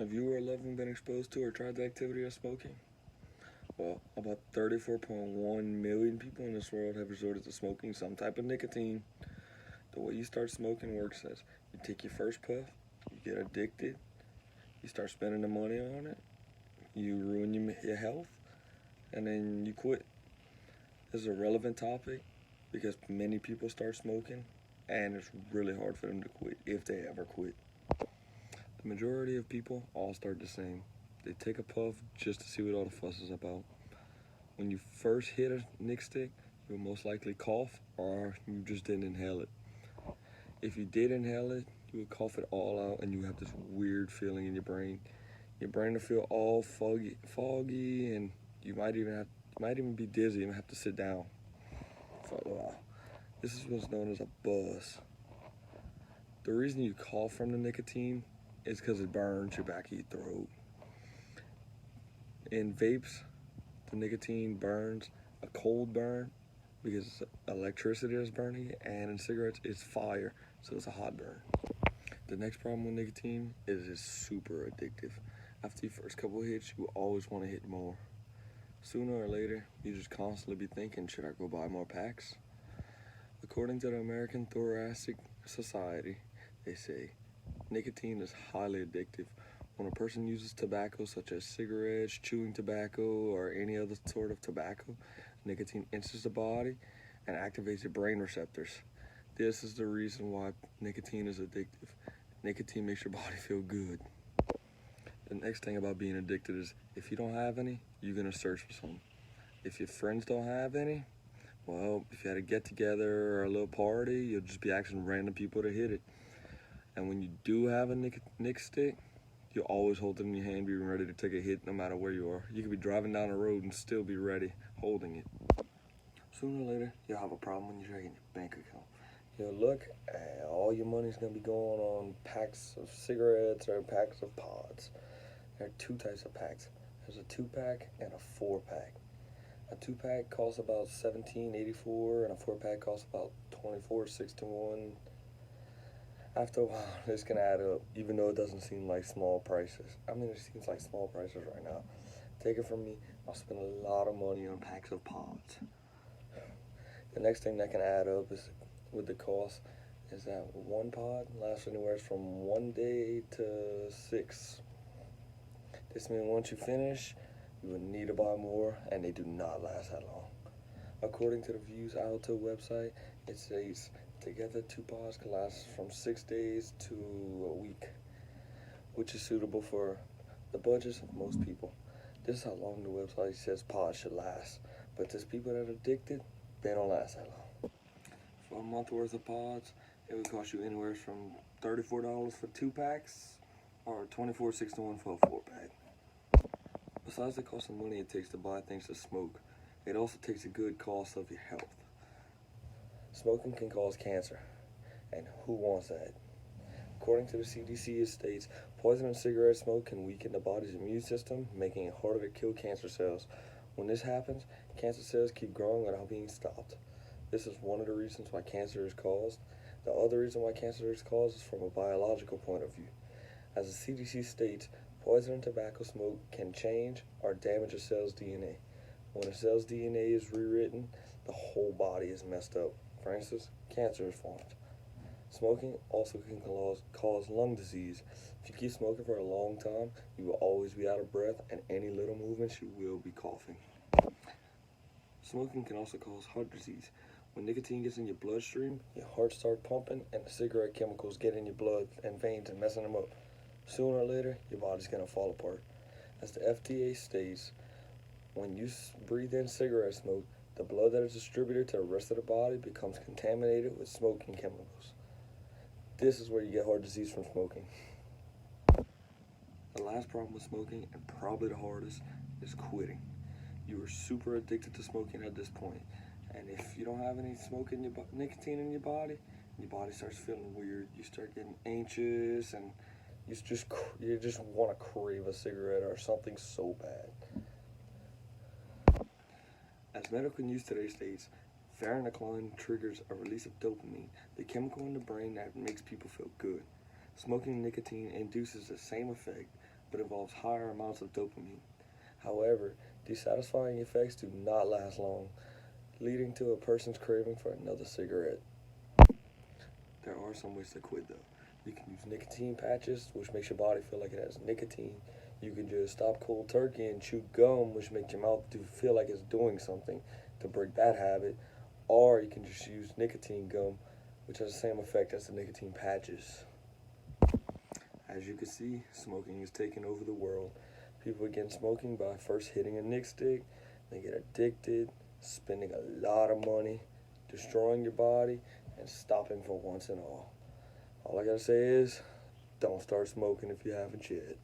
Have you or a loved one been exposed to or tried the activity of smoking? Well, about 34.1 million people in this world have resorted to smoking some type of nicotine. The way you start smoking works is you take your first puff, you get addicted, you start spending the money on it, you ruin your health, and then you quit. This is a relevant topic because many people start smoking and it's really hard for them to quit if they ever quit. The majority of people all start the same. They take a puff just to see what all the fuss is about. When you first hit a nic stick, you'll most likely cough or you just didn't inhale it. If you did inhale it, you would cough it all out and you have this weird feeling in your brain. Your brain will feel all foggy, and you might even be dizzy and have to sit down for a while. This is what's known as a buzz. The reason you cough from the nicotine is because it burns your back of your throat. In vapes, the nicotine burns a cold burn because electricity is burning it, and in cigarettes, it's fire, so it's a hot burn. The next problem with nicotine is it's super addictive. After your first couple hits, you always want to hit more. Sooner or later, you just constantly be thinking, should I go buy more packs? According to the American Thoracic Society, they say nicotine is highly addictive. When a person uses tobacco such as cigarettes, chewing tobacco, or any other sort of tobacco, nicotine enters the body and activates your brain receptors. This is the reason why nicotine is addictive. Nicotine makes your body feel good. The next thing about being addicted is if you don't have any, you're going to search for some. If your friends don't have any, well, if you had a get-together or a little party, you'll just be asking random people to hit it. And when you do have a nic stick, you'll always hold it in your hand, being ready to take a hit no matter where you are. You could be driving down the road and still be ready, holding it. Sooner or later, you'll have a problem when you're checking your bank account. You'll look, and all your money's going to be going on packs of cigarettes or packs of pods. There are two types of packs. There's a 2-pack and a 4-pack. A 2-pack costs about $17.84 and a 4-pack costs about $24.61. After a while, this can add up, even though it doesn't seem like small prices. I mean, it seems like small prices right now. Take it from me, I'll spend a lot of money on packs of pods. The next thing that can add up is with the cost is that one pod lasts anywhere from 1 day to 6. This means once you finish, you will need to buy more, and they do not last that long. According to the Views Alto website, it says together 2 pods can last from 6 days to a week, which is suitable for the budgets of most people. This is how long the website says pods should last, but there's people that are addicted, they don't last that long. For a month worth of pods, it would cost you anywhere from $34 for 2 packs or $24.61 for a 4-pack. Besides the cost of money it takes to buy things to smoke, it also takes a good cost of your health. Smoking can cause cancer, and who wants that? According to the CDC, it states poison cigarette smoke can weaken the body's immune system, making it harder to kill cancer cells. When this happens, cancer cells keep growing without being stopped. This is one of the reasons why cancer is caused. The other reason why cancer is caused is from a biological point of view. As the CDC states, poison and tobacco smoke can change or damage a cell's DNA. When a cell's DNA is rewritten, the whole body is messed up. For instance, cancer is formed. Smoking also can cause lung disease. If you keep smoking for a long time, you will always be out of breath, and any little movements, you will be coughing. Smoking can also cause heart disease. When nicotine gets in your bloodstream, your heart starts pumping, and the cigarette chemicals get in your blood and veins and messing them up. Sooner or later, your body's going to fall apart. As the FDA states, when you breathe in cigarette smoke, the blood that is distributed to the rest of the body becomes contaminated with smoking chemicals. This is where you get heart disease from smoking. The last problem with smoking, and probably the hardest, is quitting. You are super addicted to smoking at this point, and if you don't have any nicotine in your body starts feeling weird. You start getting anxious, and you just want to crave a cigarette or something so bad. As medical news today states, varenicline triggers a release of dopamine, the chemical in the brain that makes people feel good. Smoking nicotine induces the same effect, but involves higher amounts of dopamine. However, dissatisfying effects do not last long, leading to a person's craving for another cigarette. There are some ways to quit though. You can use nicotine patches, which makes your body feel like it has nicotine. You can just stop cold turkey and chew gum, which makes your mouth feel like it's doing something to break that habit. Or you can just use nicotine gum, which has the same effect as the nicotine patches. As you can see, smoking is taking over the world. People begin smoking by first hitting a nic stick, they get addicted, spending a lot of money, destroying your body, and stopping for once and all. All I gotta say is, don't start smoking if you haven't yet.